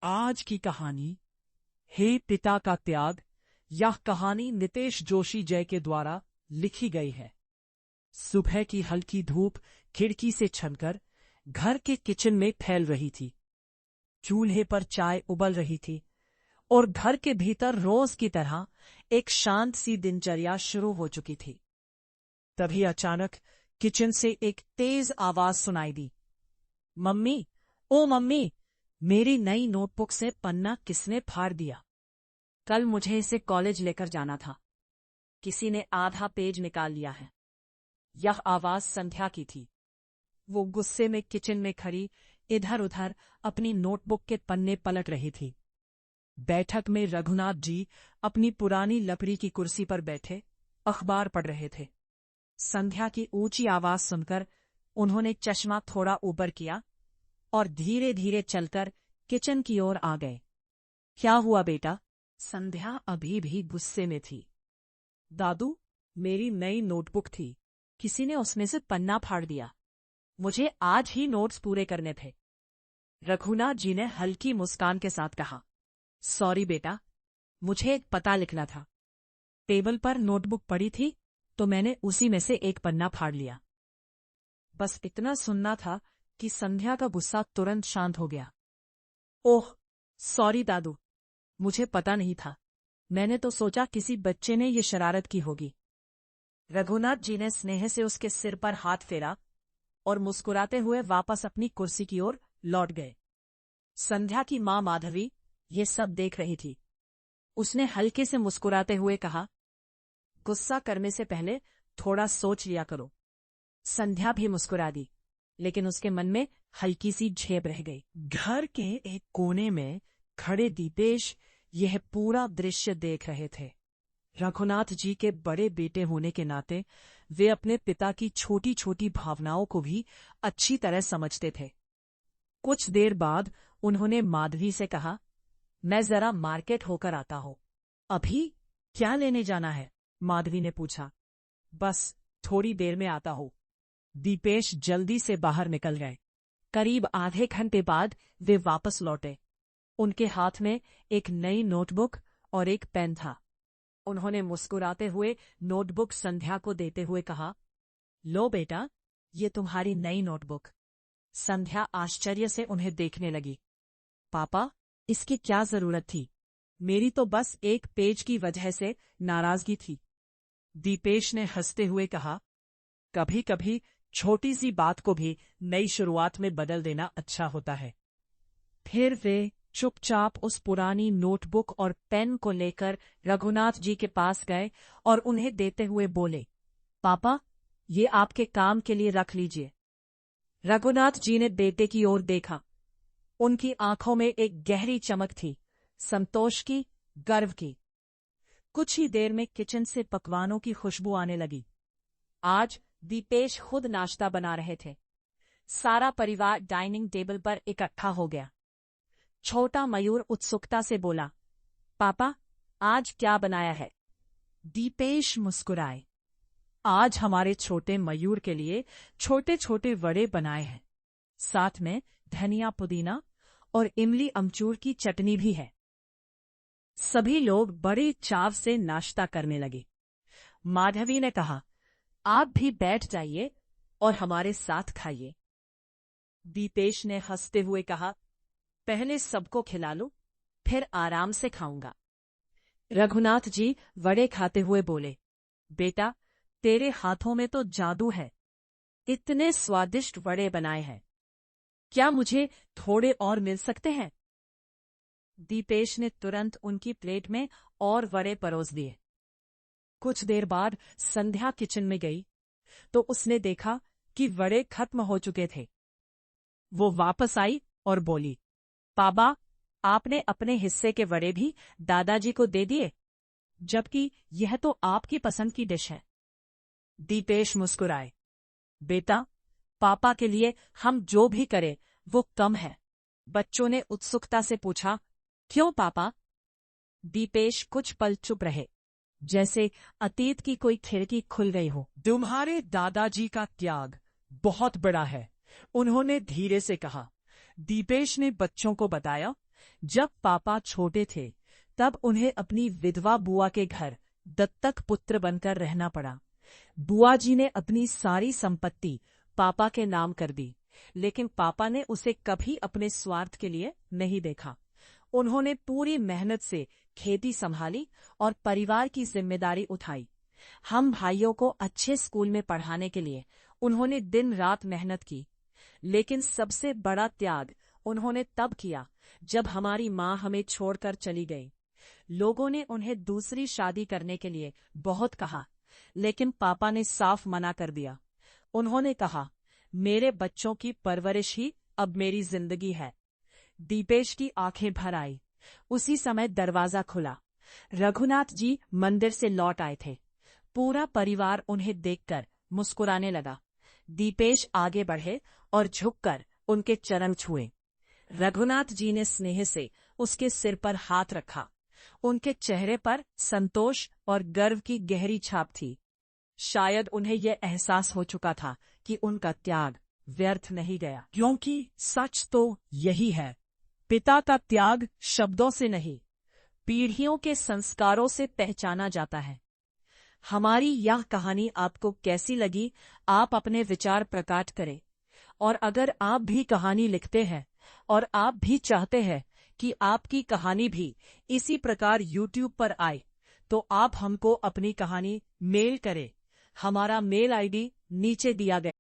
आज की कहानी हे पिता का त्याग। यह कहानी नितेश जोशी जय के द्वारा लिखी गई है। सुबह की हल्की धूप खिड़की से छनकर घर के किचन में फैल रही थी। चूल्हे पर चाय उबल रही थी और घर के भीतर रोज की तरह एक शांत सी दिनचर्या शुरू हो चुकी थी। तभी अचानक किचन से एक तेज आवाज सुनाई दी। मम्मी, ओ मम्मी, मेरी नई नोटबुक से पन्ना किसने फाड़ दिया? कल मुझे इसे कॉलेज लेकर जाना था। किसी ने आधा पेज निकाल लिया है। यह आवाज संध्या की थी। वो गुस्से में किचन में खड़ी इधर उधर अपनी नोटबुक के पन्ने पलट रही थी। बैठक में रघुनाथ जी अपनी पुरानी लकड़ी की कुर्सी पर बैठे अखबार पढ़ रहे थे। संध्या की ऊंची आवाज सुनकर उन्होंने चश्मा थोड़ा ऊपर किया और धीरे धीरे चलकर किचन की ओर आ गए। क्या हुआ बेटा? संध्या अभी भी गुस्से में थी। दादू, मेरी नई नोटबुक थी, किसी ने उसमें से पन्ना फाड़ दिया। मुझे आज ही नोट्स पूरे करने थे। रघुनाथ जी ने हल्की मुस्कान के साथ कहा। सॉरी बेटा, मुझे एक पता लिखना था। टेबल पर नोटबुक पड़ी थी तो मैंने उसी में से एक पन्ना फाड़ लिया। बस इतना सुनना था कि संध्या का गुस्सा तुरंत शांत हो गया। ओह, सॉरी दादू, मुझे पता नहीं था। मैंने तो सोचा किसी बच्चे ने ये शरारत की होगी। रघुनाथ जी ने स्नेह से उसके सिर पर हाथ फेरा और मुस्कुराते हुए वापस अपनी कुर्सी की ओर लौट गए। संध्या की मां माधवी ये सब देख रही थी। उसने हल्के से मुस्कुराते हुए कहा, गुस्सा करने से पहले थोड़ा सोच लिया करो। संध्या भी मुस्कुरा दी, लेकिन उसके मन में हल्की सी झेप रह गई। घर के एक कोने में खड़े दीपेश यह पूरा दृश्य देख रहे थे। रघुनाथ जी के बड़े बेटे होने के नाते वे अपने पिता की छोटी छोटी भावनाओं को भी अच्छी तरह समझते थे। कुछ देर बाद उन्होंने माधवी से कहा, मैं जरा मार्केट होकर आता हूं। अभी क्या लेने जाना है? माधवी ने पूछा। बस थोड़ी देर में आता हूं। दीपेश जल्दी से बाहर निकल गए। करीब आधे घंटे बाद वे वापस लौटे। उनके हाथ में एक नई नोटबुक और एक पेन था। उन्होंने मुस्कुराते हुए नोटबुक संध्या को देते हुए कहा, लो बेटा, ये तुम्हारी नई नोटबुक। संध्या आश्चर्य से उन्हें देखने लगी। पापा, इसकी क्या जरूरत थी? मेरी तो बस एक पेज की वजह से नाराजगी थी। दीपेश ने हंसते हुए कहा, कभी कभी छोटी सी बात को भी नई शुरुआत में बदल देना अच्छा होता है। फिर वे चुपचाप उस पुरानी नोटबुक और पेन को लेकर रघुनाथ जी के पास गए और उन्हें देते हुए बोले, पापा, ये आपके काम के लिए रख लीजिए। रघुनाथ जी ने बेटे की ओर देखा। उनकी आंखों में एक गहरी चमक थी, संतोष की, गर्व की। कुछ ही देर में किचन से पकवानों की खुशबू आने लगी। आज दीपेश खुद नाश्ता बना रहे थे। सारा परिवार डाइनिंग टेबल पर इकट्ठा हो गया। छोटा मयूर उत्सुकता से बोला, पापा, आज क्या बनाया है? दीपेश मुस्कुराए। आज हमारे छोटे मयूर के लिए छोटे छोटे वड़े बनाए हैं। साथ में धनिया पुदीना और इमली अमचूर की चटनी भी है। सभी लोग बड़े चाव से नाश्ता करने लगे। माधवी ने कहा, आप भी बैठ जाइए और हमारे साथ खाइए। दीपेश ने हंसते हुए कहा, पहले सबको खिला लो, फिर आराम से खाऊंगा। रघुनाथ जी वड़े खाते हुए बोले, बेटा, तेरे हाथों में तो जादू है। इतने स्वादिष्ट वड़े बनाए हैं। क्या मुझे थोड़े और मिल सकते हैं? दीपेश ने तुरंत उनकी प्लेट में और वड़े परोस दिए। कुछ देर बाद संध्या किचन में गई तो उसने देखा कि वड़े खत्म हो चुके थे। वो वापस आई और बोली, पापा, आपने अपने हिस्से के वड़े भी दादाजी को दे दिए, जबकि यह तो आपकी पसंद की डिश है। दीपेश मुस्कुराए। बेटा, पापा के लिए हम जो भी करें वो कम है। बच्चों ने उत्सुकता से पूछा, क्यों पापा? दीपेश कुछ पल चुप रहे, जैसे अतीत की कोई खिड़की खुल गई हो। तुम्हारे दादाजी का त्याग बहुत बड़ा है, उन्होंने धीरे से कहा। दीपेश ने बच्चों को बताया जब पापा छोटे थे तब उन्हें अपनी विधवा बुआ के घर दत्तक पुत्र बनकर रहना पड़ा। बुआ जी ने अपनी सारी संपत्ति पापा के नाम कर दी, लेकिन पापा ने उसे कभी अपने स्वार्थ के लिए नहीं देखा। उन्होंने पूरी मेहनत से खेती संभाली और परिवार की जिम्मेदारी उठाई। हम भाइयों को अच्छे स्कूल में पढ़ाने के लिए उन्होंने दिन रात मेहनत की, लेकिन सबसे बड़ा त्याग उन्होंने तब किया जब हमारी माँ हमें छोड़कर चली गई। लोगों ने उन्हें दूसरी शादी करने के लिए बहुत कहा, लेकिन पापा ने साफ मना कर दिया। उन्होंने कहा, मेरे बच्चों की परवरिश ही अब मेरी जिंदगी है। दीपेश की आंखें भर आई। उसी समय दरवाजा खुला। रघुनाथ जी मंदिर से लौट आए थे। पूरा परिवार उन्हें देखकर मुस्कुराने लगा। दीपेश आगे बढ़े और झुककर उनके चरण छुए। रघुनाथ जी ने स्नेह से उसके सिर पर हाथ रखा। उनके चेहरे पर संतोष और गर्व की गहरी छाप थी। शायद उन्हें यह एहसास हो चुका था कि उनका त्याग व्यर्थ नहीं गया, क्योंकि सच तो यही है, पिता का त्याग शब्दों से नहीं, पीढ़ियों के संस्कारों से पहचाना जाता है। हमारी यह कहानी आपको कैसी लगी, आप अपने विचार प्रकट करें। और अगर आप भी कहानी लिखते हैं और आप भी चाहते हैं कि आपकी कहानी भी इसी प्रकार YouTube पर आए, तो आप हमको अपनी कहानी मेल करें। हमारा मेल आईडी नीचे दिया गया।